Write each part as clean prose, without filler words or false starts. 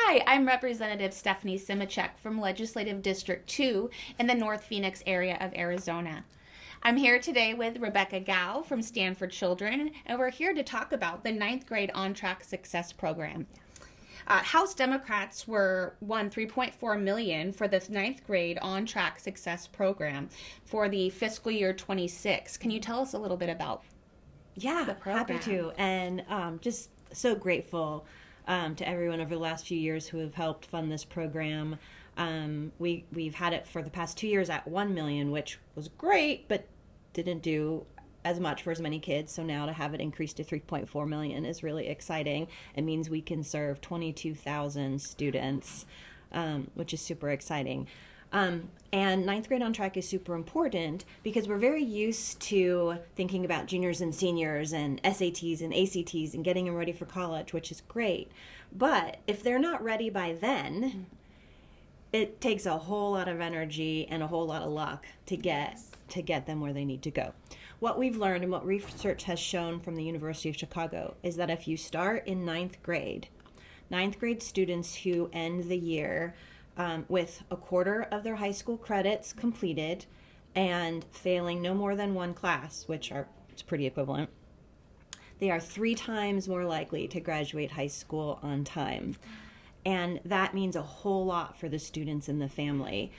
Hi, I'm Representative Stephanie Simacek from Legislative District 2 in the North Phoenix area of Arizona. I'm here today with Rebecca Gau from Stand for Children, and we're here to talk about the ninth grade On Track Success Program. House Democrats won $3.4 million for the ninth grade On Track Success Program for the fiscal year 26. Can you tell us a little bit about the program? Happy to, and just so grateful to everyone over the last few years who have helped fund this program. We've had it for the past 2 years at $1 million, which was great, but didn't do as much for as many kids. So now to have it increased to $3.4 million is really exciting. It means we can serve 22,000 students, which is super exciting. And ninth grade on track is super important because we're very used to thinking about juniors and seniors and SATs and ACTs and getting them ready for college, which is great. But if they're not ready by then, it takes a whole lot of energy and a whole lot of luck to get them where they need to go. What we've learned and what research has shown from the University of Chicago is that if you start in ninth grade students who end the year with a quarter of their high school credits completed and failing no more than one class, which it's pretty equivalent, they are 3 times more likely to graduate high school on time. And that means a whole lot for the students and the family.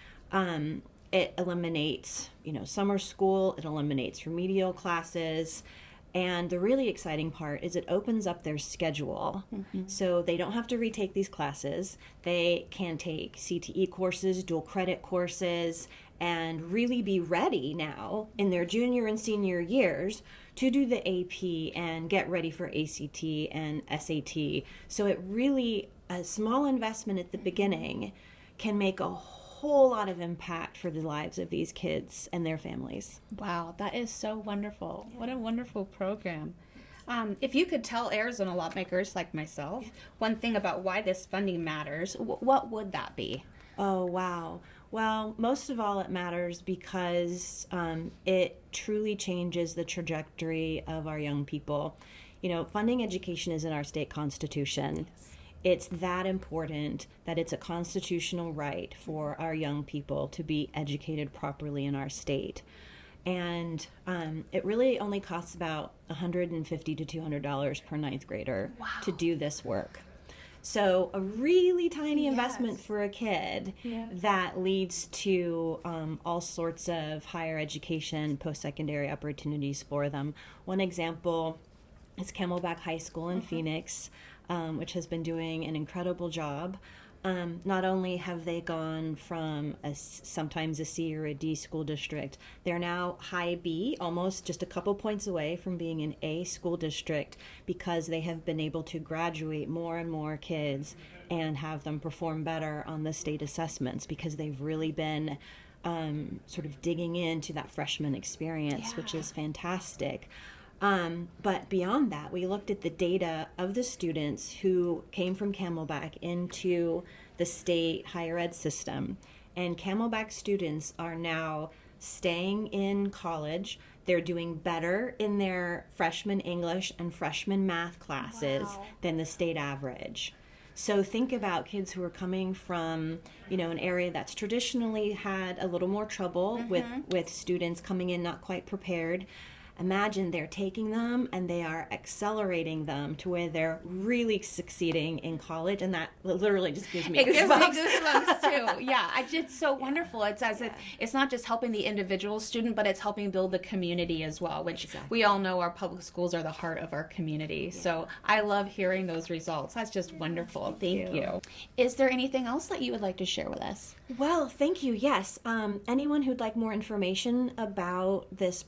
It eliminates, summer school, it eliminates remedial classes. And the really exciting part is it opens up their schedule. Mm-hmm. So they don't have to retake these classes. They can take CTE courses, dual credit courses, and really be ready now in their junior and senior years to do the AP and get ready for ACT and SAT. So it really, a small investment at the beginning can make a whole lot of impact for the lives of these kids and their families. Wow, that is so wonderful. What a wonderful program. If you could tell Arizona lawmakers like myself one thing about why this funding matters, what would that be? Oh, wow. Well, most of all, it matters because it truly changes the trajectory of our young people. Funding education is in our state constitution. It's that important that it's a constitutional right for our young people to be educated properly in our state. And it really only costs about $150 to $200 per ninth grader to do this work. So a really tiny investment for a kid that leads to all sorts of higher education, post-secondary opportunities for them. One example is Camelback High School in Phoenix, which has been doing an incredible job. Not only have they gone from sometimes a C or a D school district, they're now high B, almost just a couple points away from being an A school district because they have been able to graduate more and more kids and have them perform better on the state assessments because they've really been sort of digging into that freshman experience, which is fantastic. But beyond that, we looked at the data of the students who came from Camelback into the state higher ed system. And Camelback students are now staying in college. They're doing better in their freshman English and freshman math classes than the state average. So think about kids who are coming from, an area that's traditionally had a little more trouble with students coming in not quite prepared. Imagine they're taking them and they are accelerating them to where they're really succeeding in college, and that literally just gives me goosebumps. Goosebumps too. Yeah, it's so wonderful. It's as if it's not just helping the individual student, but it's helping build the community as well, which we all know our public schools are the heart of our community. Yeah. So I love hearing those results. That's just wonderful. Thank you. Is there anything else that you would like to share with us? Well, thank you. Yes. Anyone who'd like more information about this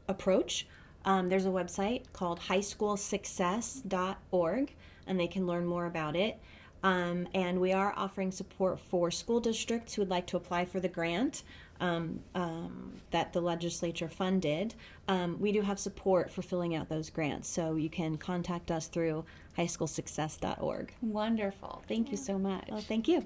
approach, there's a website called highschoolsuccess.org, and they can learn more about it. And we are offering support for school districts who would like to apply for the grant that the legislature funded. We do have support for filling out those grants, so you can contact us through highschoolsuccess.org. Wonderful. Thank you so much. Well, thank you.